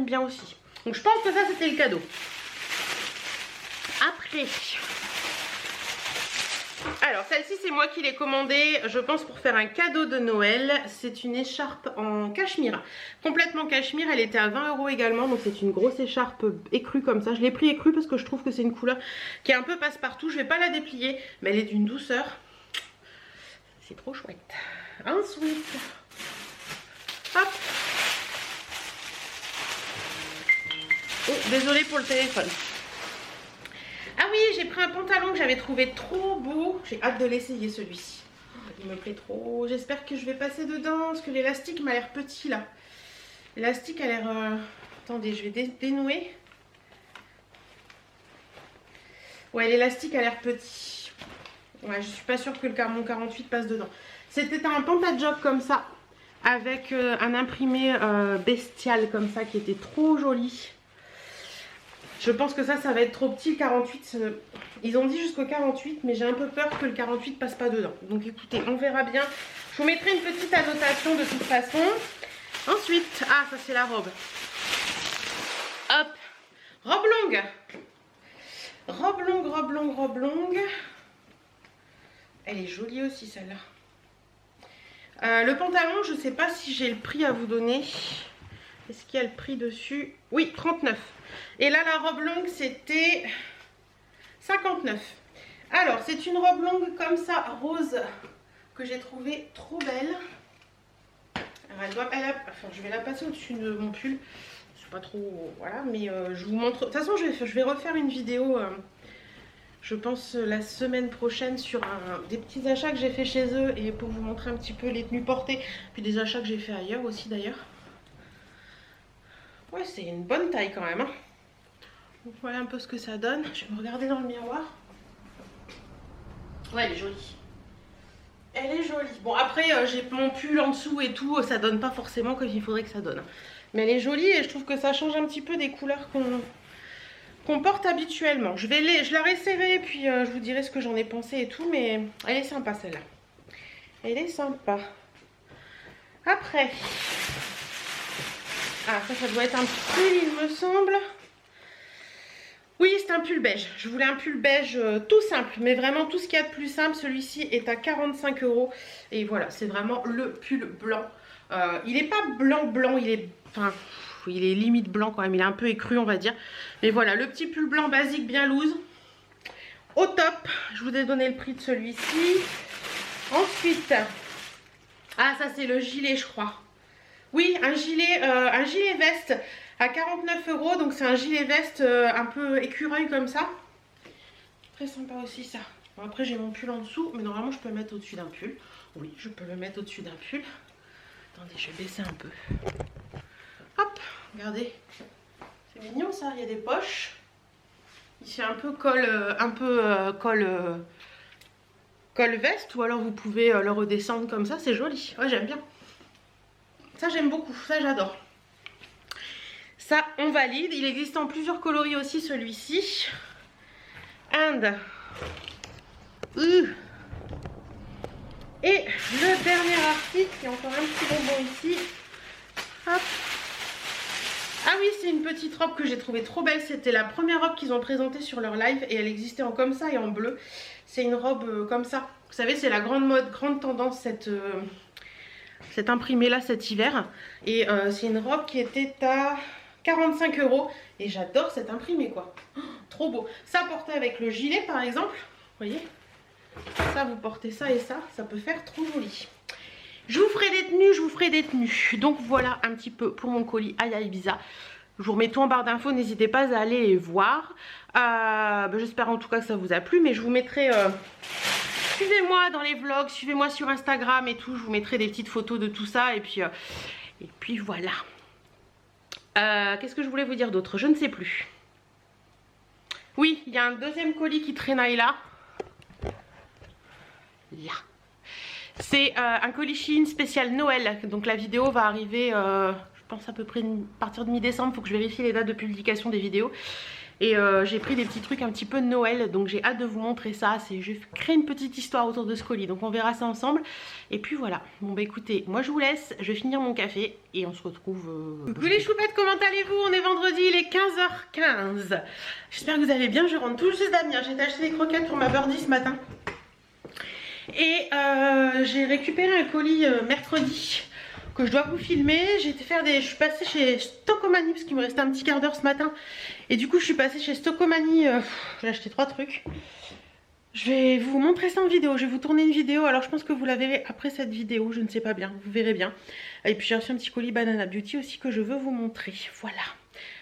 bien aussi. Donc je pense que ça c'était le cadeau. Après... Alors celle-ci c'est moi qui l'ai commandée, je pense pour faire un cadeau de Noël. C'est une écharpe en cachemire, complètement cachemire, elle était à 20 € également. Donc c'est une grosse écharpe écrue comme ça. Je l'ai pris écrue parce que je trouve que c'est une couleur qui est un peu passe-partout. Je vais pas la déplier mais elle est d'une douceur. C'est trop chouette. Ensuite, hop. Oh désolée pour le téléphone. Ah oui, j'ai pris un pantalon que j'avais trouvé trop beau. J'ai hâte de l'essayer celui-ci. Il me plaît trop. J'espère que je vais passer dedans parce que l'élastique m'a l'air petit là. L'élastique a l'air... Attendez, je vais dénouer. Ouais, l'élastique a l'air petit. Ouais, je suis pas sûre que mon 48 passe dedans. C'était un pantajob comme ça. Avec un imprimé bestial comme ça qui était trop joli. Je pense que ça va être trop petit. 48, ils ont dit jusqu'au 48, mais j'ai un peu peur que le 48 passe pas dedans. Donc écoutez, on verra bien. Je vous mettrai une petite annotation de toute façon. Ensuite, ah ça c'est la robe. Hop, robe longue. Robe longue, robe longue, robe longue. Elle est jolie aussi celle-là. Le pantalon, je sais pas si j'ai le prix à vous donner. Est-ce qu'il y a le prix dessus? Oui, 39. Et là, la robe longue, c'était 59. Alors, c'est une robe longue comme ça, rose, que j'ai trouvée trop belle. Alors, enfin, je vais la passer au-dessus de mon pull. C'est pas trop... Voilà, mais je vous montre... De toute façon, je vais refaire une vidéo, je pense, la semaine prochaine sur des petits achats que j'ai fait chez eux et pour vous montrer un petit peu les tenues portées. Puis des achats que j'ai fait ailleurs aussi, d'ailleurs. Ouais, c'est une bonne taille quand même. Hein. Donc, voilà un peu ce que ça donne. Je vais me regarder dans le miroir. Ouais, elle est jolie. Elle est jolie. Bon, après, j'ai mon pull en dessous et tout. Ça donne pas forcément comme il faudrait que ça donne. Mais elle est jolie et je trouve que ça change un petit peu des couleurs qu'on porte habituellement. Je la réessayerai puis je vous dirai ce que j'en ai pensé et tout. Mais elle est sympa celle-là. Elle est sympa. Après... Ah, ça doit être un pull, il me semble. Oui, c'est un pull beige. Je voulais un pull beige tout simple, mais vraiment tout ce qu'il y a de plus simple. Celui-ci est à 45 €. Et voilà, c'est vraiment le pull blanc. Il n'est pas blanc, il est... Enfin, il est limite blanc quand même. Il est un peu écru, on va dire. Mais voilà, le petit pull blanc basique, bien loose. Au top. Je vous ai donné le prix de celui-ci. Ensuite... Ah, ça c'est le gilet, je crois. Oui, un gilet veste à 49 €. Donc c'est un gilet veste un peu écureuil comme ça. Très sympa aussi ça. Bon, après j'ai mon pull en dessous. Mais normalement je peux le mettre au-dessus d'un pull. Oui, je peux le mettre au-dessus d'un pull. Attendez, je vais baisser un peu. Hop, regardez. C'est mignon ça, il y a des poches. Ici un peu col veste. Ou alors vous pouvez le redescendre comme ça, c'est joli. Ouais, j'aime bien. Ça j'aime beaucoup, ça j'adore. Ça on valide. Il existe en plusieurs coloris aussi celui-ci. And et le dernier article, il y a encore un petit bonbon ici. Hop. Ah oui, c'est une petite robe que j'ai trouvée trop belle. C'était la première robe qu'ils ont présentée sur leur live et elle existait en comme ça et en bleu. C'est une robe comme ça. Vous savez, c'est la grande mode, grande tendance cette imprimé là cet hiver. Et c'est une robe qui était à 45 € et j'adore cet imprimé quoi. Oh, trop beau. Ça porté avec le gilet par exemple. Vous voyez, ça vous portez ça et ça peut faire trop joli. Je vous ferai des tenues, Donc voilà un petit peu pour mon colis Aya Ibiza. Je vous remets tout en barre d'infos, n'hésitez pas à aller les voir. J'espère en tout cas que ça vous a plu, mais je vous mettrai... Suivez-moi dans les vlogs, suivez-moi sur Instagram et tout. Je vous mettrai des petites photos de tout ça. Et puis voilà. Qu'est-ce que je voulais vous dire d'autre? Je ne sais plus. Oui, il y a un deuxième colis qui traînaille là. Là. C'est un colis Shein spécial Noël. Donc la vidéo va arriver, je pense à peu près à partir de mi-décembre. Il faut que je vérifie les dates de publication des vidéos. Et j'ai pris des petits trucs un petit peu de Noël. Donc j'ai hâte de vous montrer ça. Je vais créer une petite histoire autour de ce colis. Donc on verra ça ensemble. Et puis voilà. Bon bah écoutez, moi je vous laisse. Je vais finir mon café. Et on se retrouve... Coucou les choupettes, comment allez-vous? On est vendredi, il est 15h15. J'espère que vous allez bien. Je rentre tout juste d'Amiens. J'ai acheté des croquettes pour ma birdie ce matin. Et j'ai récupéré un colis mercredi que je dois vous filmer. Je suis passée chez Stockomanie parce qu'il me restait un petit quart d'heure ce matin. Et du coup je suis passée chez Stockomanie, j'ai acheté 3 trucs. Je vais vous montrer ça en vidéo, je vais vous tourner une vidéo. Alors je pense que vous la verrez après cette vidéo, je ne sais pas bien, vous verrez bien. Et puis j'ai reçu un petit colis Banana Beauty aussi que je veux vous montrer, voilà.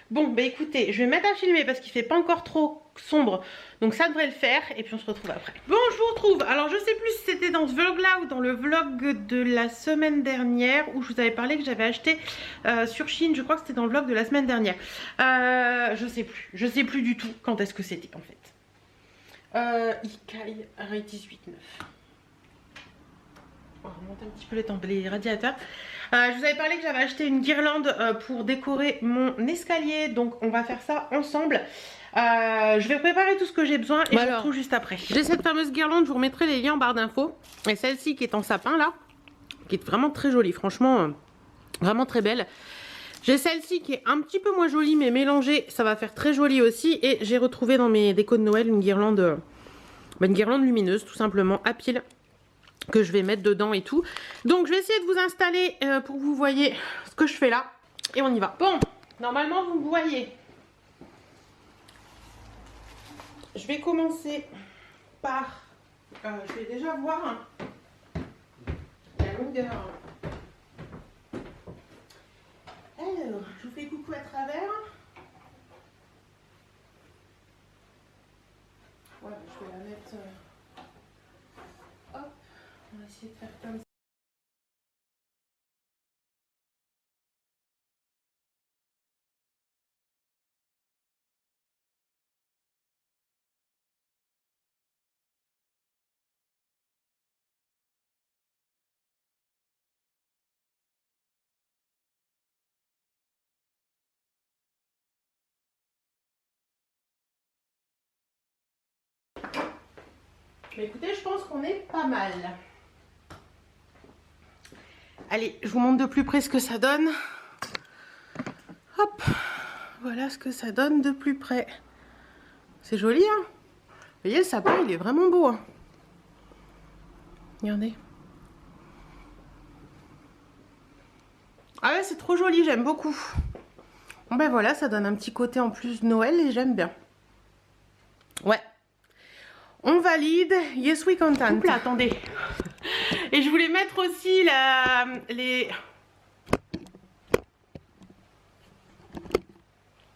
Bon bah écoutez, je vais mettre à filmer parce qu'il fait pas encore trop sombre. Donc ça devrait le faire et puis on se retrouve après. Bon, je vous retrouve. Alors je sais plus si c'était dans ce vlog là ou dans le vlog de la semaine dernière où je vous avais parlé que j'avais acheté sur Shein. Je crois que c'était dans le vlog de la semaine dernière. Je sais plus du tout quand est-ce que c'était en fait. Ikai 18,9. On va remonter un petit peu les radiateurs. Je vous avais parlé que j'avais acheté une guirlande pour décorer mon escalier. Donc on va faire ça ensemble. Je vais préparer tout ce que j'ai besoin et je vous retrouve juste après. J'ai cette fameuse guirlande, je vous remettrai les liens en barre d'infos. Et celle-ci qui est en sapin là, qui est vraiment très jolie, franchement, vraiment très belle. J'ai celle-ci qui est un petit peu moins jolie, mais mélangée, ça va faire très joli aussi. Et j'ai retrouvé dans mes décos de Noël une guirlande lumineuse, tout simplement, à pile, que je vais mettre dedans et tout. Donc je vais essayer de vous installer pour que vous voyez ce que je fais là. Et on y va. Bon, normalement vous me voyez. Je vais commencer par... je vais déjà voir la longueur. Alors, je vous fais coucou à travers. Ouais, je vais la mettre... hop, on va essayer de faire comme ça. Mais écoutez, je pense qu'on est pas mal. Allez, je vous montre de plus près ce que ça donne. Hop, voilà ce que ça donne de plus près. C'est joli, hein? Vous voyez, le sapin, il est vraiment beau, hein? Regardez. Ah ouais, c'est trop joli, j'aime beaucoup. Bon ben voilà, ça donne un petit côté en plus de Noël et j'aime bien. Ouais. On valide, yes we content. Oups là, attendez. Et je voulais mettre aussi les...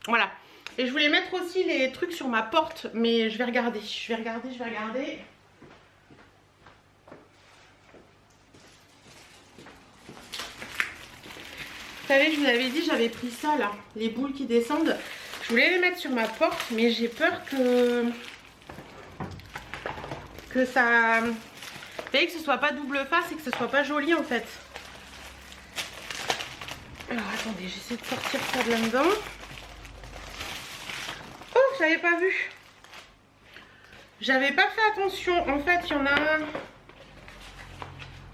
Voilà. Et je voulais mettre aussi les trucs sur ma porte, mais je vais regarder. Je vais regarder. Vous savez, je vous avais dit, j'avais pris ça là, les boules qui descendent. Je voulais les mettre sur ma porte, mais j'ai peur que ça... Vous voyez, que ce soit pas double face et que ce soit pas joli en fait. Alors attendez, j'essaie de sortir ça de là-dedans. Oh, j'avais pas vu. J'avais pas fait attention. En fait, il y en a un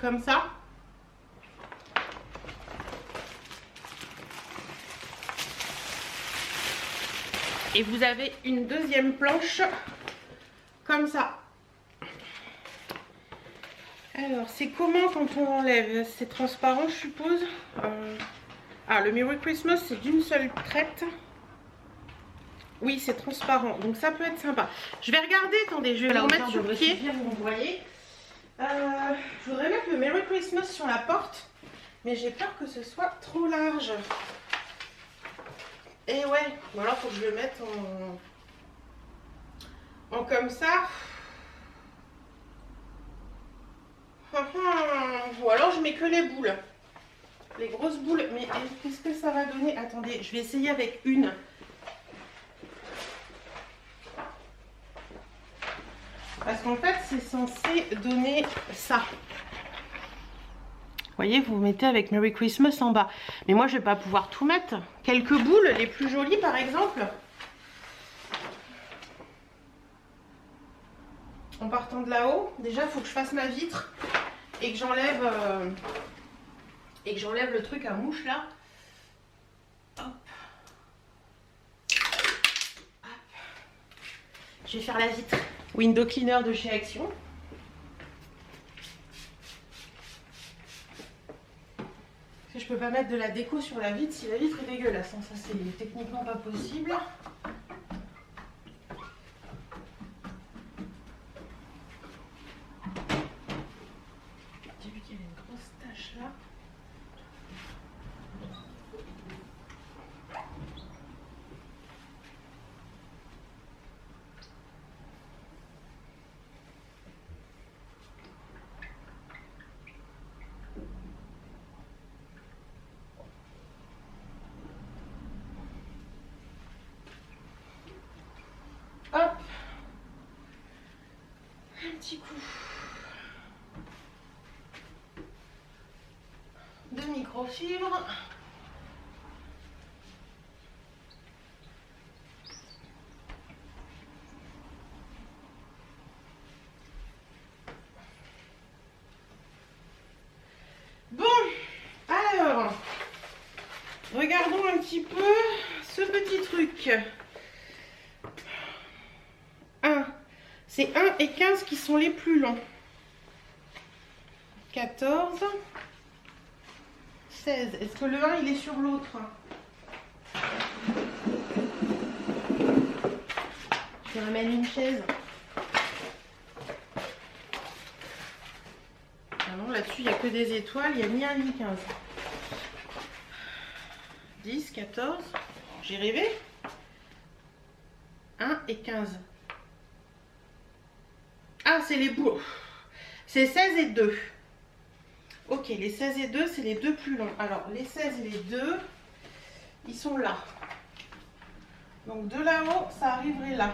comme ça. Et vous avez une deuxième planche comme ça. Alors, c'est comment quand on enlève? C'est transparent, je suppose. Ah, le Merry Christmas, c'est d'une seule traite. Oui, c'est transparent, donc ça peut être sympa. Je vais regarder, attendez, je vais vous remettre sur pied. Vous voyez. Je voudrais mettre le Merry Christmas sur la porte, mais j'ai peur que ce soit trop large. Et ouais, ou alors faut que je le mette en comme ça. Ou alors je mets que les boules. Les grosses boules. Mais qu'est-ce que ça va donner? Attendez, je vais essayer avec une. Parce qu'en fait, c'est censé donner ça. Vous voyez, vous mettez avec Merry Christmas en bas. Mais moi, je vais pas pouvoir tout mettre. Quelques boules, les plus jolies par exemple. En partant de là-haut, déjà, il faut que je fasse ma vitre et que j'enlève le truc à mouche là. Hop. Hop. Je vais faire la vitre window cleaner de chez Action. Je peux pas mettre de la déco sur la vitre si la vitre est dégueulasse. Ça, c'est techniquement pas possible. J'ai vu qu'il y avait une grosse tache là. Hop, un petit coup. microfibre. Bon, alors, regardons un petit peu ce petit truc. C'est 1 et 15 qui sont les plus longs. 14, 16. Est-ce que le 1 il est sur l'autre? Je ramène une chaise. Ah non, là-dessus il n'y a que des étoiles, il n'y a ni 1 ni 15. 10, 14. J'ai rêvé. 1 et 15. Ah, c'est les bouts. C'est 16 et 2. Ok, les 16 et 2, c'est les deux plus longs. Alors, les 16 et les 2, ils sont là. Donc, de là-haut, ça arriverait là.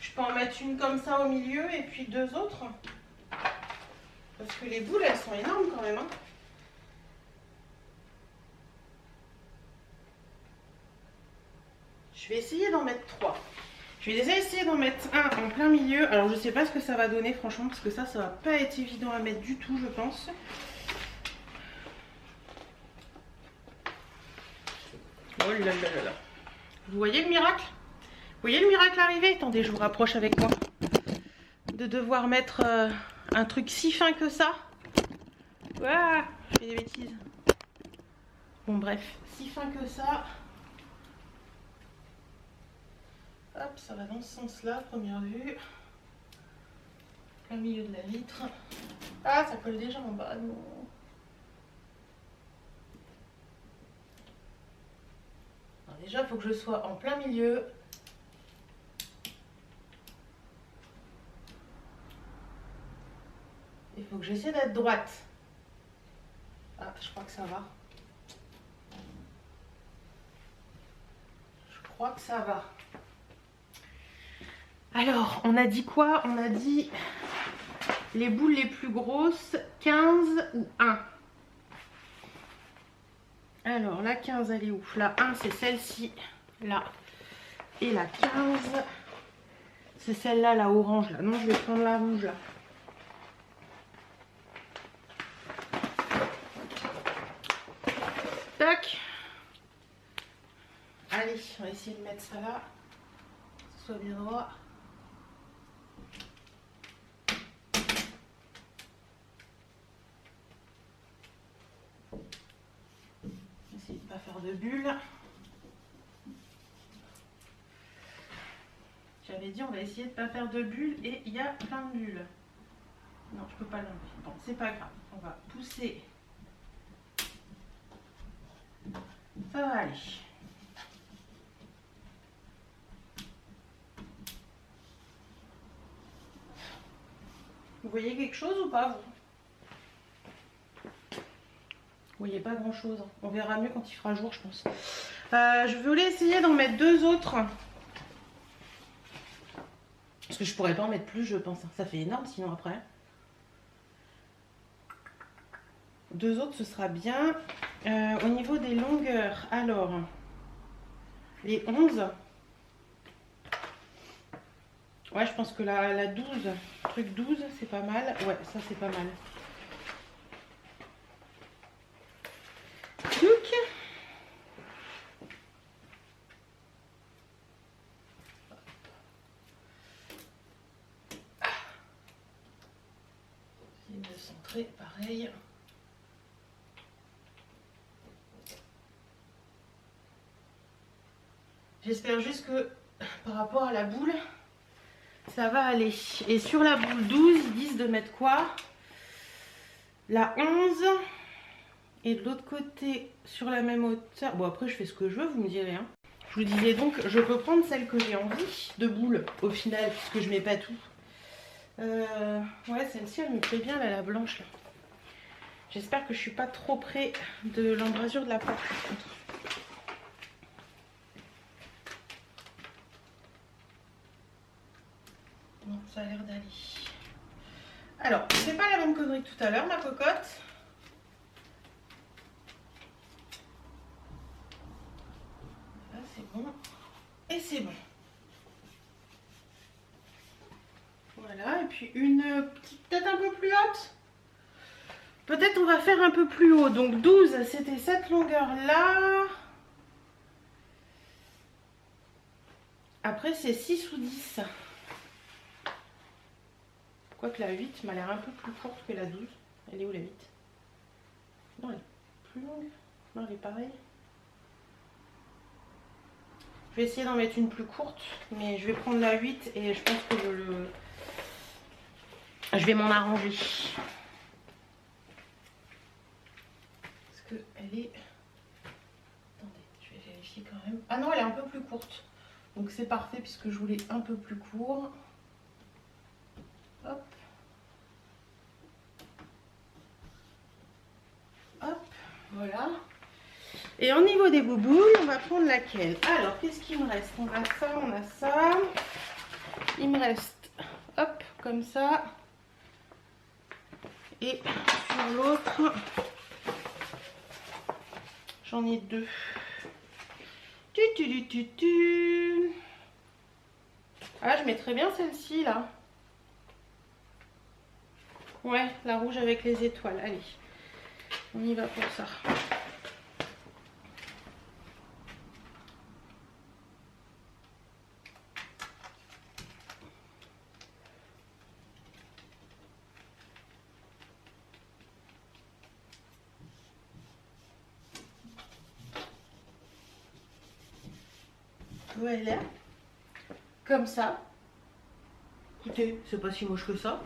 Je peux en mettre une comme ça au milieu et puis 2 autres. Parce que les boules, elles sont énormes quand même. Hein. Je vais essayer d'en mettre 3. Je vais déjà essayer d'en mettre un en plein milieu. Alors je sais pas ce que ça va donner franchement parce que ça va pas être évident à mettre du tout je pense. Oh là là là là. Vous voyez le miracle? Vous voyez le miracle arriver? Attendez, je vous rapproche avec moi. De devoir mettre un truc si fin que ça. Ouah, je fais des bêtises. Bon bref, si fin que ça. Hop, ça va dans ce sens-là, première vue. Plein milieu de la vitre. Ah, ça colle déjà en bas, non. Alors déjà, il faut que je sois en plein milieu. Il faut que j'essaie d'être droite. Ah, je crois que ça va. Je crois que ça va. Alors, on a dit quoi? On a dit les boules les plus grosses, 15 ou 1. Alors, la 15, elle est où? La 1, c'est celle-ci, là. Et la 15, c'est celle-là, la orange, là. Non, je vais prendre la rouge, là. Tac. Allez, on va essayer de mettre ça là. Que ce soit bien droit. Essayer de ne pas faire de bulles. J'avais dit on va essayer de ne pas faire de bulles et il y a plein de bulles. Non, je peux pas l'enlever. Bon, c'est pas grave. On va pousser. Ça va aller. Vous voyez quelque chose ou pas, vous? Vous voyez pas grand chose. On verra mieux quand il fera jour, je pense. Je voulais essayer d'en mettre 2 autres. Parce que je pourrais pas en mettre plus, je pense. Ça fait énorme sinon après. 2 autres, ce sera bien. Au niveau des longueurs, alors, les 11. Ouais, je pense que la 12, truc 12, c'est pas mal. Ouais, ça c'est pas mal. Tchouk. Essayer de centrer, pareil. J'espère juste que par rapport à la boule, ça va aller. Et sur la boule 12, ils disent de mettre quoi? La 11. Et de l'autre côté, sur la même hauteur. Bon, après, je fais ce que je veux, vous me direz. Hein. Je vous disais donc, je peux prendre celle que j'ai envie de boule au final, puisque je mets pas tout. Ouais, celle-ci, elle me plaît bien, là, la blanche. Là. J'espère que je suis pas trop près de l'embrasure de la porte, par contre. Bon, ça a l'air d'aller. Alors, c'est pas la même connerie que tout à l'heure, ma cocotte. Là, c'est bon. Et c'est bon. Voilà, et puis une petite tête un peu plus haute. Peut-être on va faire un peu plus haut. Donc 12, c'était cette longueur-là. Après, c'est 6 ou 10. Quoique la 8 m'a l'air un peu plus courte que la 12. Elle est où la 8? Non, elle est plus longue. Non, elle est pareille. Je vais essayer d'en mettre une plus courte, mais je vais prendre la 8 et je pense que je vais m'en arranger. Parce que elle est... Attendez, je vais vérifier quand même. Ah non, elle est un peu plus courte. Donc c'est parfait puisque je voulais un peu plus court. Hop. Hop, voilà. Et au niveau des bouboules, on va prendre laquelle? Alors, qu'est-ce qu'il me reste? On a ça, on a ça. Il me reste, hop, comme ça. Et sur l'autre, j'en ai deux. Ah, je mettrais bien celle-ci, là. Ouais, la rouge avec les étoiles. Allez, on y va pour ça. Voilà, comme ça. Écoutez, c'est pas si moche que ça.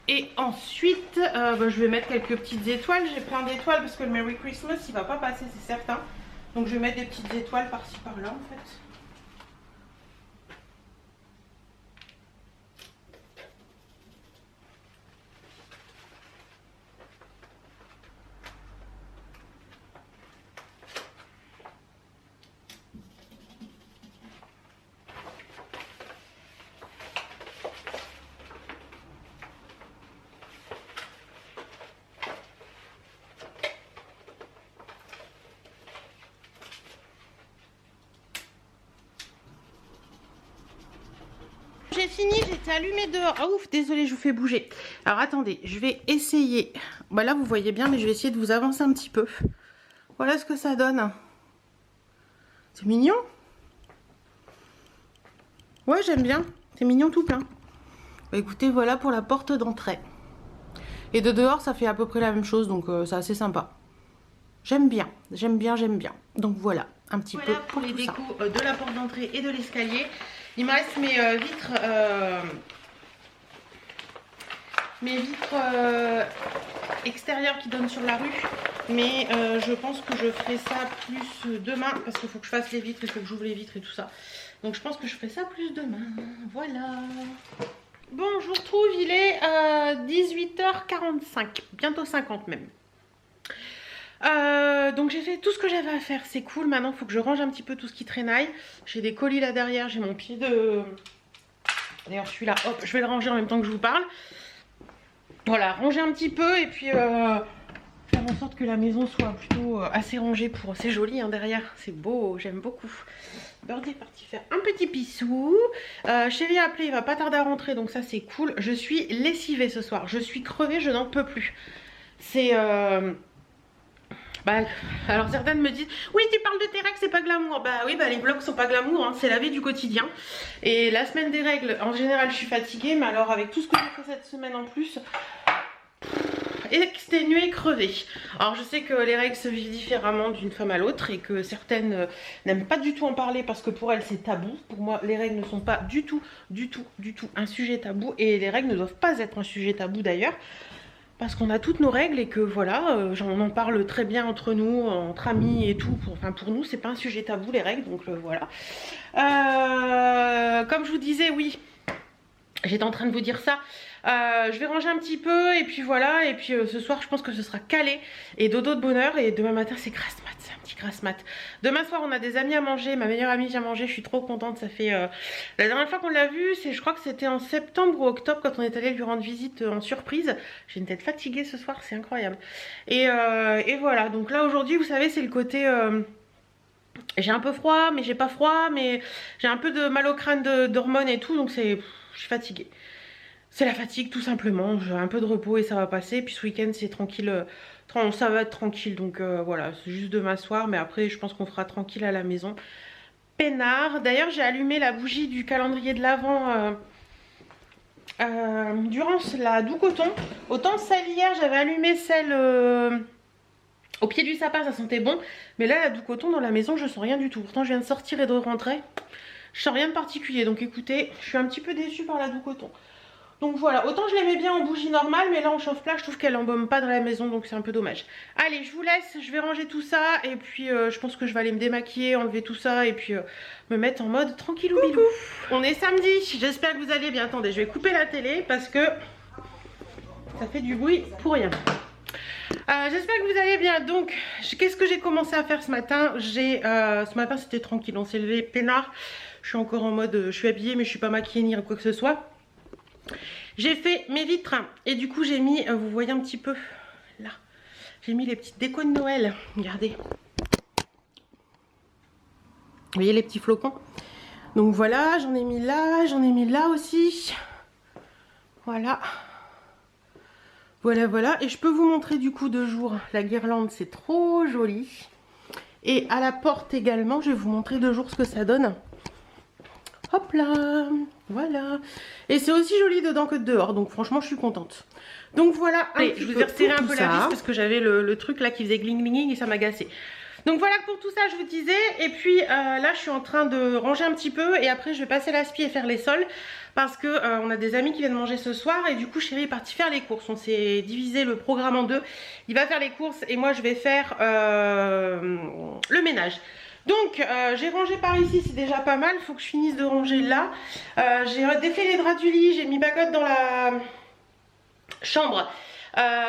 Et ensuite, je vais mettre quelques petites étoiles. J'ai plein d'étoiles parce que le Merry Christmas, il va pas passer, c'est certain. Donc je vais mettre des petites étoiles par-ci par-là en fait. J'ai fini, j'étais allumée dehors. Ah ouf, désolée, je vous fais bouger. Alors attendez, je vais essayer. Bah là, vous voyez bien, mais je vais essayer de vous avancer un petit peu. Voilà ce que ça donne. C'est mignon. Ouais, j'aime bien. C'est mignon tout plein. Bah écoutez, voilà pour la porte d'entrée. Et de dehors, ça fait à peu près la même chose, donc c'est assez sympa. J'aime bien, j'aime bien, j'aime bien. Donc voilà, un petit peu pour les décos de la porte d'entrée et de l'escalier. Il me reste mes vitres extérieures qui donnent sur la rue. Mais je pense que je ferai ça plus demain. Parce qu'il faut que je fasse les vitres, il faut que j'ouvre les vitres et tout ça. Donc je pense que je ferai ça plus demain. Voilà. Bon, je vous retrouve, il est 18h45. Bientôt 50 même. Donc j'ai fait tout ce que j'avais à faire, c'est cool. Maintenant il faut que je range un petit peu tout ce qui traînaille. J'ai des colis là derrière, j'ai mon pied de... D'ailleurs celui-là, hop, je vais le ranger en même temps que je vous parle. Voilà, ranger un petit peu et puis faire en sorte que la maison soit plutôt assez rangée pour... C'est joli hein, derrière, c'est beau, j'aime beaucoup. Birdie est parti faire un petit pissou. Chérie a appelé, il va pas tarder à rentrer, donc ça c'est cool. Je suis lessivée ce soir, je suis crevée, je n'en peux plus. C'est... Bah, alors certaines me disent oui tu parles de tes règles c'est pas glamour. Bah oui bah les vlogs sont pas glamour hein, c'est la vie du quotidien. Et la semaine des règles en général je suis fatiguée, mais alors avec tout ce que j'ai fait cette semaine en plus, exténuée, crevée. Alors je sais que les règles se vivent différemment d'une femme à l'autre et que certaines n'aiment pas du tout en parler parce que pour elles c'est tabou. Pour moi les règles ne sont pas du tout un sujet tabou, et les règles ne doivent pas être un sujet tabou d'ailleurs. Parce qu'on a toutes nos règles et que voilà, on en parle très bien entre nous, entre amis et tout. Enfin pour nous, c'est pas un sujet tabou les règles, donc voilà. Comme je vous disais, oui, J'étais en train de vous dire ça. Je vais ranger un petit peu et puis voilà. Et puis ce soir, je pense que ce sera calé et dodo de bonheur. Et demain matin, c'est grasse mat, c'est un petit grasse mat. Demain soir, on a des amis à manger. Ma meilleure amie vient manger. Je suis trop contente. Ça fait la dernière fois qu'on l'a vue, je crois que c'était en septembre ou octobre quand on est allé lui rendre visite en surprise. J'ai une tête fatiguée ce soir, c'est incroyable. Et voilà. Donc là aujourd'hui, vous savez, c'est le côté. J'ai un peu froid, mais j'ai pas froid, mais j'ai un peu de mal au crâne d'hormones et tout, donc je suis fatiguée. C'est la fatigue tout simplement, j'ai un peu de repos et ça va passer. Puis ce week-end c'est tranquille, ça va être tranquille, donc voilà, c'est juste de m'asseoir, mais après je pense qu'on fera tranquille à la maison. Peinard, d'ailleurs j'ai allumé la bougie du calendrier de l'Avent durant la doux coton. Autant celle hier, j'avais allumé celle... au pied du sapin, ça sentait bon. Mais là, la doux coton dans la maison, je sens rien du tout. Pourtant, je viens de sortir et de rentrer. Je sens rien de particulier. Donc écoutez, je suis un petit peu déçue par la doux coton. Donc voilà, autant je l'aimais bien en bougie normale, mais là en chauffe-plat, je trouve qu'elle embaume pas dans la maison, donc c'est un peu dommage. Allez, je vous laisse, je vais ranger tout ça, et puis je pense que je vais aller me démaquiller, enlever tout ça, et puis me mettre en mode tranquillou bilou. On est samedi, j'espère que vous allez bien. Attendez, je vais couper la télé, parce que ça fait du bruit pour rien. J'espère que vous allez bien. Donc qu'est-ce que j'ai commencé à faire ce matin? Ce matin c'était tranquille, on s'est levé peinard. Je suis encore en mode, je suis habillée mais je suis pas maquillée ni quoi que ce soit. J'ai fait mes vitres et du coup j'ai mis, vous voyez un petit peu là, j'ai mis les petites décos de Noël. Regardez, vous voyez les petits flocons. Donc voilà, j'en ai mis là aussi. Voilà. Voilà, et je peux vous montrer du coup de jour la guirlande, c'est trop joli. Et à la porte également, je vais vous montrer de jour ce que ça donne. Hop là, voilà. Et c'est aussi joli dedans que dehors, donc franchement je suis contente. Donc voilà, allez, je vous ai resserré un peu la vis parce que j'avais le truc là qui faisait gling glinging et ça m'a agacé. Donc voilà pour tout ça, je vous disais. Et puis là je suis en train de ranger un petit peu et après je vais passer l'aspi et faire les sols. Parce que on a des amis qui viennent manger ce soir et du coup chéri est parti faire les courses. On s'est divisé le programme en deux. Il va faire les courses et moi je vais faire le ménage. Donc j'ai rangé par ici, c'est déjà pas mal. Il faut que je finisse de ranger là. J'ai défait les draps du lit, j'ai mis Bagot dans la chambre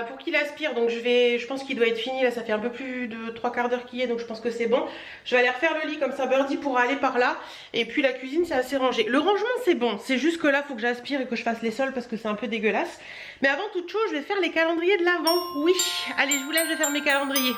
pour qu'il aspire. Donc je pense qu'il doit être fini là, ça fait un peu plus de 3/4 d'heure qu'il y est, donc je pense que c'est bon. Je vais aller refaire le lit comme ça Birdie pourra aller par là. Et puis la cuisine c'est assez rangé. Le rangement c'est bon, c'est juste que là il faut que j'aspire et que je fasse les sols parce que c'est un peu dégueulasse. Mais avant toute chose je vais faire les calendriers de l'Avent. Oui, allez je vous laisse, je vais faire mes calendriers.